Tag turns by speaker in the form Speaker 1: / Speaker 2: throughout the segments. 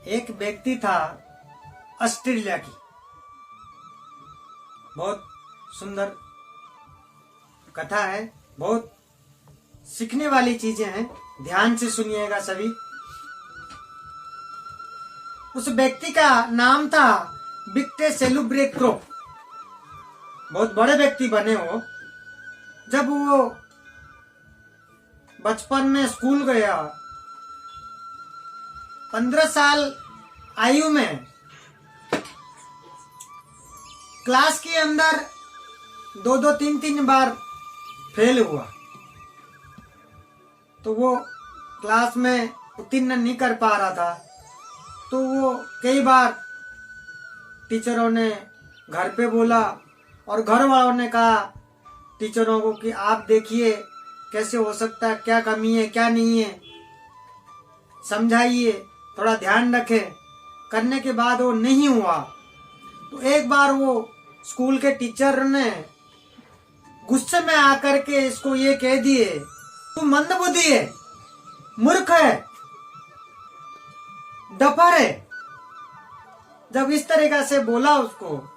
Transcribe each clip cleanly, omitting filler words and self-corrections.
Speaker 1: एक व्यक्ति था ऑस्ट्रेलिया की। बहुत सुंदर कथा है, बहुत सीखने वाली चीजें हैं, ध्यान से सुनिएगा सभी। उस व्यक्ति का नाम था विक्टर सेलुब्रेक्रो। बहुत बड़े व्यक्ति बने हो। जब वो बचपन में स्कूल गया, 15 साल आयु में क्लास के अंदर 2-2, 3-3 बार फेल हुआ, तो वो क्लास में उत्तीर्ण नहीं कर पा रहा था। तो वो कई बार टीचरों ने घर पे बोला और घर वालों ने कहा टीचरों को कि आप देखिए कैसे हो सकता है, क्या कमी है क्या नहीं है, समझाइए, थोड़ा ध्यान रखें। करने के बाद वो नहीं हुआ। तो एक बार वो स्कूल के टीचर ने गुस्से में आकर के इसको ये कह दिए, तू मंदबुद्धि है, मूर्ख है, डफर है। जब इस तरीका से बोला उसको,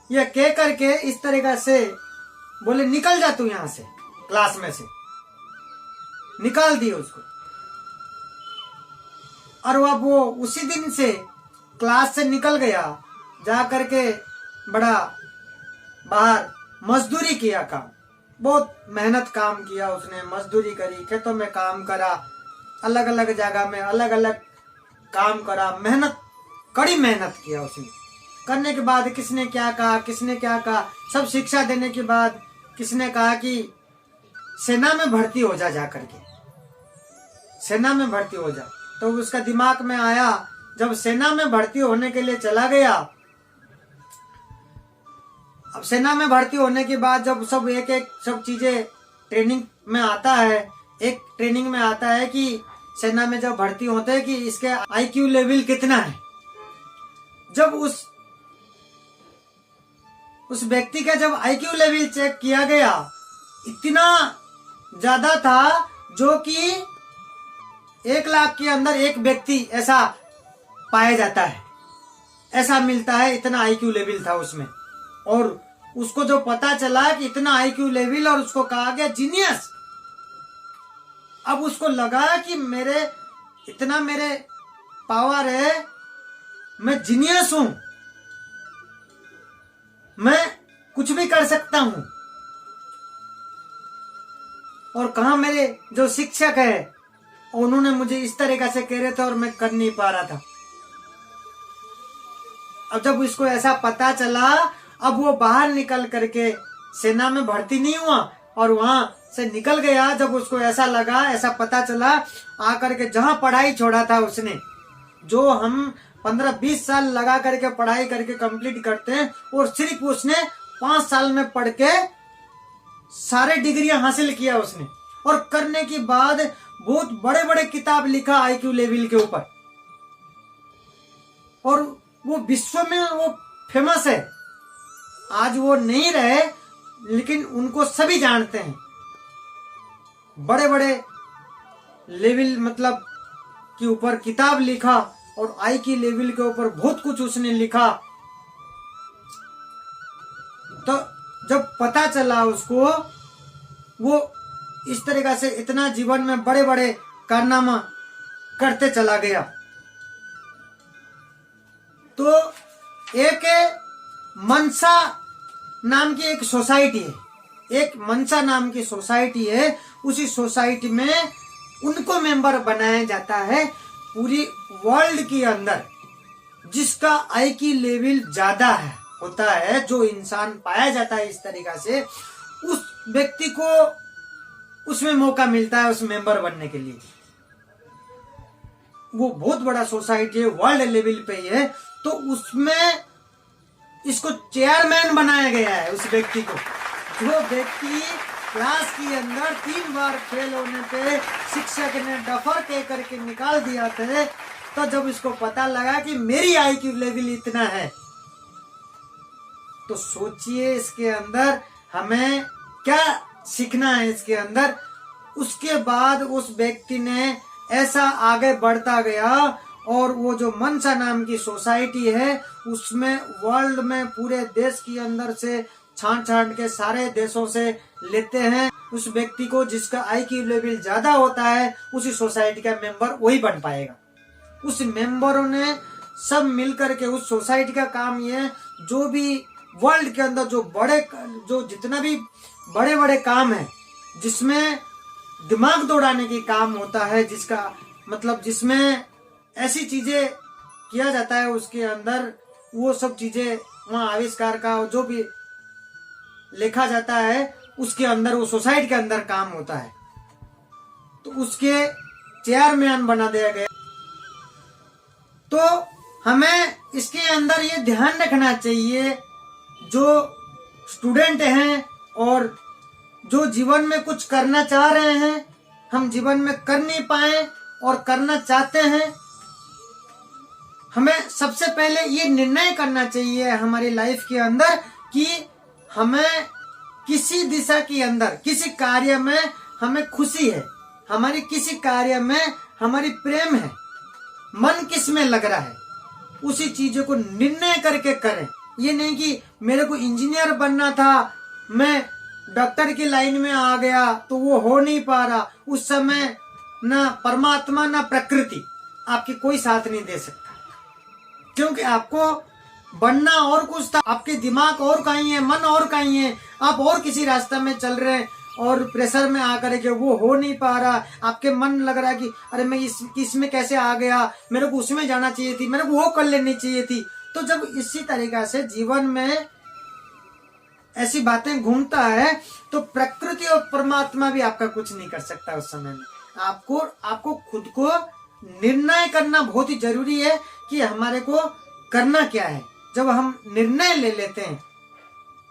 Speaker 1: यह कह करके इस तरीका से बोले निकल जा तू यहां से, क्लास में से निकाल दिए उसको। और वो उसी दिन से क्लास से निकल गया, जा करके बड़ा बाहर मजदूरी किया, काम बहुत मेहनत काम किया उसने, मजदूरी करी, खेतों में काम करा, अलग अलग जगह में अलग अलग काम करा, मेहनत, कड़ी मेहनत किया उसने। करने के बाद किसने क्या कहा, किसने क्या कहा, सब शिक्षा देने के बाद किसने कहा कि सेना में भर्ती हो जा, जाकर के सेना में भर्ती हो जा। तो उसका दिमाग में आया, जब सेना में भर्ती होने के लिए चला गया, अब सेना में भर्ती होने के बाद जब सब एक एक सब चीजें ट्रेनिंग में आता है, एक ट्रेनिंग में आता है कि सेना में जब भर्ती होते हैं कि इसके आईक्यू लेवल कितना है। जब उस व्यक्ति का जब आईक्यू लेवल चेक किया गया, इतना ज्यादा था जो कि 1 लाख के अंदर एक व्यक्ति ऐसा पाया जाता है, ऐसा मिलता है, इतना आईक्यू लेवल था उसमें। और उसको जो पता चला कि इतना आईक्यू लेवल, और उसको कहा गया जीनियस। अब उसको लगा कि इतना मेरे पावर है, मैं जीनियस हूं, मैं कुछ भी कर सकता हूं। और कहा मेरे जो शिक्षक है उन्होंने मुझे इस तरीका से कह रहे थे और मैं कर नहीं पा रहा था। अब जब इसको ऐसा पता चला, अब वो बाहर निकल करके सेना में भर्ती नहीं हुआ और वहां से निकल गया। जब उसको ऐसा लगा, ऐसा पता चला, आकर के जहां पढ़ाई छोड़ा था उसने, जो हम 15-20 साल लगा करके पढ़ाई करके कंप्लीट करते हैं, और सिर्फ उसने 5 साल में पढ़ के सारे डिग्रियां हासिल किया उसने। और करने के बाद बहुत बड़े बड़े किताब लिखा आईक्यू लेवल के ऊपर, और वो विश्व में वो फेमस है। आज वो नहीं रहे, लेकिन उनको सभी जानते हैं। बड़े बड़े लेवल मतलब के ऊपर किताब लिखा, और आईक्यू लेवल के ऊपर बहुत कुछ उसने लिखा। तो जब पता चला उसको, वो इस तरीका से इतना जीवन में बड़े बड़े कारनामा करते चला गया। तो एक मनसा नाम की एक सोसाइटी है, एक मनसा नाम की सोसाइटी है। उसी सोसाइटी में उनको मेंबर बनाया जाता है पूरी वर्ल्ड के अंदर। जिसका आईक्यू लेवल ज्यादा होता है, जो इंसान पाया जाता है इस तरीका से, उस व्यक्ति को उसमें मौका मिलता है उस मेंबर बनने के लिए। वो बहुत बड़ा सोसाइटी है, वर्ल्ड लेवल पे ही है। तो उसमें इसको चेयरमैन बनाया गया है उस व्यक्ति को। जो व्यक्ति क्लास के अंदर 3 बार फेल होने पे शिक्षक ने डफर कह करके निकाल दिया थे, तो जब इसको पता लगा कि मेरी आईक्यू लेवल इतना है, तो सोचिए इसके अंदर हमें क्या सीखना है इसके अंदर। उसके बाद उस व्यक्ति ने ऐसा आगे बढ़ता गया, और वो जो मनसा नाम की सोसाइटी है उसमें वर्ल्ड में पूरे देश के अंदर से छांट के सारे देशों से लेते हैं। उस व्यक्ति को जिसका IQ लेवल ज्यादा होता है उसी सोसाइटी का मेंबर वही बन पाएगा। उस मेंबरों ने सब मिलकर के उस सोसाइटी का काम ये है, जो भी वर्ल्ड के अंदर जो जितना भी बड़े बड़े काम है जिसमें दिमाग दौड़ाने की काम होता है, जिसका मतलब जिसमें ऐसी चीजें किया जाता है उसके अंदर वो सब चीजें वहाँ आविष्कार का जो भी लिखा जाता है उसके अंदर वो सोसाइटी के अंदर काम होता है, तो उसके चेयरमैन बना दिया गया। तो हमें इसके अंदर ये ध्यान रखना चाहिए, जो स्टूडेंट हैं और जो जीवन में कुछ करना चाह रहे हैं, हम जीवन में कर नहीं पाए और करना चाहते हैं, हमें सबसे पहले ये निर्णय करना चाहिए हमारी लाइफ के अंदर कि हमें किसी दिशा के अंदर किसी कार्य में हमें खुशी है, हमारी किसी कार्य में हमारी प्रेम है, मन किस में लग रहा है, उसी चीजों को निर्णय करके करें। ये नहीं कि मेरे को इंजीनियर बनना था, मैं डॉक्टर की लाइन में आ गया तो वो हो नहीं पा रहा। उस समय ना परमात्मा ना प्रकृति आपकी कोई साथ नहीं दे सकता, क्योंकि आपको बनना और कुछ था, आपके दिमाग और कहीं है, मन और कहीं है, आप और किसी रास्ते में चल रहे हैं और प्रेशर में आकर के वो हो नहीं पा रहा। आपके मन लग रहा है कि अरे मैं इसमें कैसे आ गया, मेरे को उसमें जाना चाहिए थी, मेरे को वो कर लेनी चाहिए थी। तो जब इसी तरीका से जीवन में ऐसी बातें घूमता है तो प्रकृति और परमात्मा भी आपका कुछ नहीं कर सकता। उस समय में आपको खुद को निर्णय करना बहुत ही जरूरी है कि हमारे को करना क्या है। जब हम निर्णय ले लेते हैं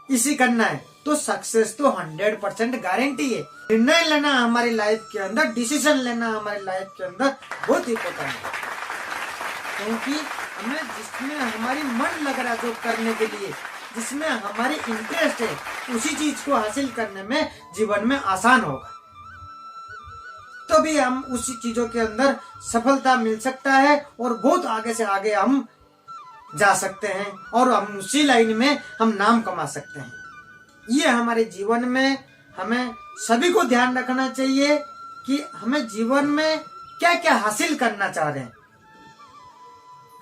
Speaker 1: इसी करना है तो सक्सेस तो 100% गारंटी है। निर्णय लेना हमारी लाइफ के अंदर, डिसीजन लेना हमारी लाइफ के अंदर बहुत इंपॉर्टेंट है, क्योंकि हमें जिसमें हमारी मन लग रहा है जो करने के लिए, जिसमें हमारी इंटरेस्ट है, उसी चीज को हासिल करने में जीवन में आसान होगा, तो भी हम उसी चीजों के अंदर सफलता मिल सकता है और बहुत आगे से आगे हम जा सकते हैं और हम उसी लाइन में हम नाम कमा सकते हैं। ये हमारे जीवन में हमें सभी को ध्यान रखना चाहिए कि हमें जीवन में क्या क्या हासिल करना चाह रहे हैं,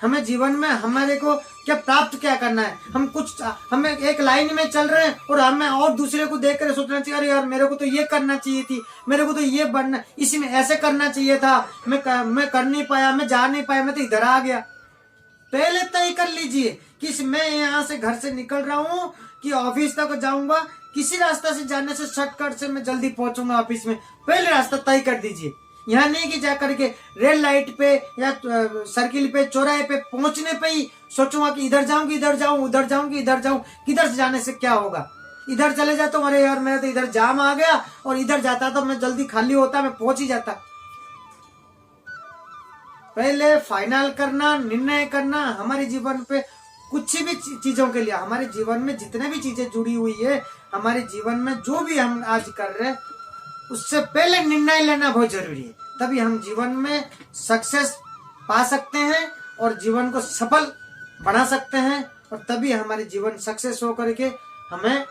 Speaker 1: हमें जीवन में हमारे को क्या प्राप्त क्या करना है। हमें एक लाइन में चल रहे हैं और हमें और दूसरे को देख कर सोचना चाहिए, अरे यार मेरे को तो ये करना चाहिए थी, मेरे को तो ये बनना, इसमें ऐसे करना चाहिए था, मैं कर नहीं पाया, मैं जा नहीं पाया, मैं तो इधर आ गया। पहले तय कर लीजिए कि मैं यहाँ से घर से निकल रहा हूँ कि ऑफिस तक जाऊंगा, किसी रास्ता से जाने से शॉर्टकट से मैं जल्दी पहुंचूंगा ऑफिस में। पहले रास्ता तय कर दीजिए। यहाँ नहीं कि जाकर के रेल लाइट पे या सर्किल पे चौराहे पे पहुंचने पे ही सोचूंगा कि इधर जाऊंगी, इधर जाऊं, उधर जाऊंगी, इधर जाऊं। किधर से जाने से क्या होगा, इधर चले जाता हूँ, अरे यार मेरा तो इधर जाम आ गया, और इधर जाता तो मैं जल्दी खाली होता, मैं पहुंच ही जाता। पहले फाइनल करना, निर्णय करना हमारे जीवन पे कुछ भी चीजों के लिए, हमारे जीवन में जितने भी चीजें जुड़ी हुई है, हमारे जीवन में जो भी हम आज कर रहे हैं, उससे पहले निर्णय लेना बहुत जरूरी है। तभी हम जीवन में सक्सेस पा सकते हैं और जीवन को सफल बना सकते हैं, और तभी हमारे जीवन सक्सेस होकर के हमें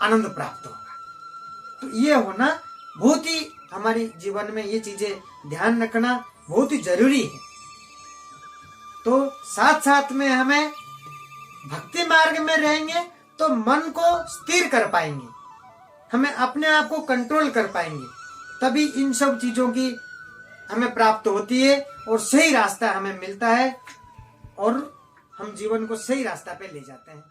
Speaker 1: आनंद प्राप्त होगा। तो ये होना बहुत ही हमारे जीवन में, ये चीजें ध्यान रखना बहुत ही जरूरी है। तो साथ साथ में हमें भक्ति मार्ग में रहेंगे तो मन को स्थिर कर पाएंगे, हमें अपने आप को कंट्रोल कर पाएंगे, तभी इन सब चीजों की हमें प्राप्त होती है और सही रास्ता हमें मिलता है और हम जीवन को सही रास्ता पे ले जाते हैं।